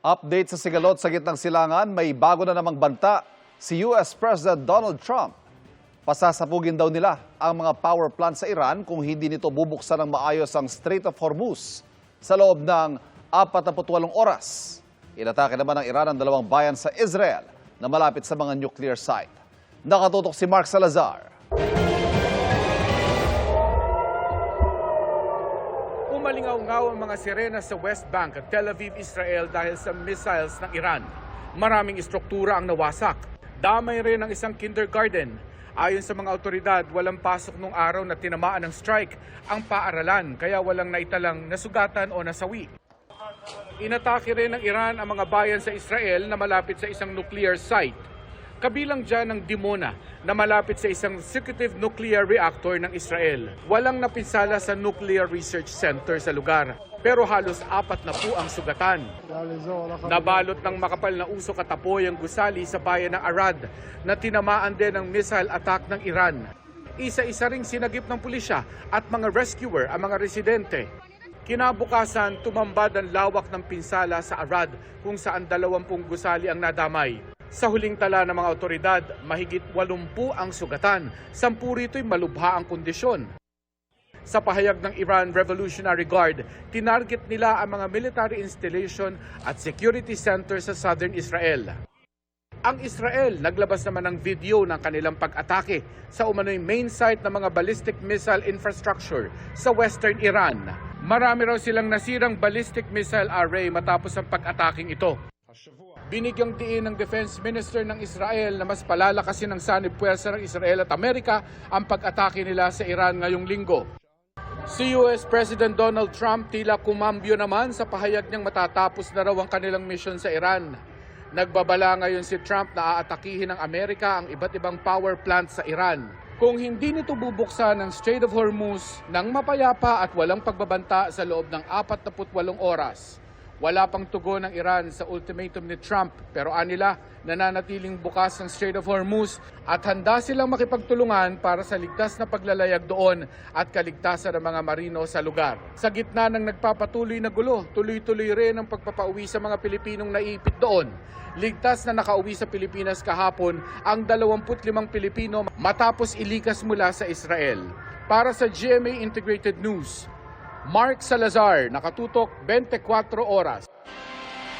Update sa sigalot sa gitnang silangan, may bago na namang banta si US President Donald Trump. Pasasapugin daw nila ang mga power plant sa Iran kung hindi nito bubuksan ng maayos ang Strait of Hormuz sa loob ng 48 oras. Inatake naman ng Iran ang dalawang bayan sa Israel na malapit sa mga nuclear site. Nakatutok si Mark Salazar. Umalingaw-ngaw ang mga sirena sa West Bank at Tel Aviv, Israel dahil sa missiles ng Iran. Maraming istruktura ang nawasak. Damay rin ang isang kindergarten. Ayon sa mga otoridad, walang pasok nung araw na tinamaan ng strike ang paaralan kaya walang naitalang nasugatan o nasawi. Inatake rin ng Iran ang mga bayan sa Israel na malapit sa isang nuclear site. Kabilang dyan ang Dimona na malapit sa isang secretive nuclear reactor ng Israel. Walang napinsala sa Nuclear Research Center sa lugar, pero halos 4 na po ang sugatan. Nabalot ng makapal na usok at apoy ang gusali sa bayan ng Arad na tinamaan din ng missile attack ng Iran. Isa-isa ring sinagip ng pulisya at mga rescuer ang mga residente. Kinabukasan, tumambad ang lawak ng pinsala sa Arad kung saan 20 gusali ang nadamay. Sa huling tala ng mga otoridad, mahigit 80 ang sugatan. 10 rito'y malubha ang kondisyon. Sa pahayag ng Iran Revolutionary Guard, tinarget nila ang mga military installation at security center sa southern Israel. Ang Israel naglabas naman ng video ng kanilang pag-atake sa umano'y main site ng mga ballistic missile infrastructure sa western Iran. Marami raw silang nasirang ballistic missile array matapos ang pag-ataking ito. Binigyang diin ng Defense Minister ng Israel na mas palalakasin ng sanib puwersa ng Israel at Amerika ang pag-atake nila sa Iran ngayong linggo. Si US President Donald Trump tila kumambyo naman sa pahayag niyang matatapos na raw ang kanilang mission sa Iran. Nagbabala ngayon si Trump na aatakihin ng Amerika ang iba't ibang power plant sa Iran. Kung hindi nito bubuksan ang Strait of Hormuz nang mapayapa at walang pagbabanta sa loob ng 48 oras. Wala pang tugon ng Iran sa ultimatum ni Trump pero anila nananatiling bukas ang Strait of Hormuz at handa silang makipagtulungan para sa ligtas na paglalayag doon at kaligtasan ng mga marino sa lugar. Sa gitna ng nagpapatuloy na gulo, tuloy-tuloy rin ang pagpapauwi sa mga Pilipinong naiipit doon. Ligtas na nakauwi sa Pilipinas kahapon ang 25 Pilipino matapos ilikas mula sa Israel. Para sa GMA Integrated News, Mark Salazar, nakatutok 24 oras.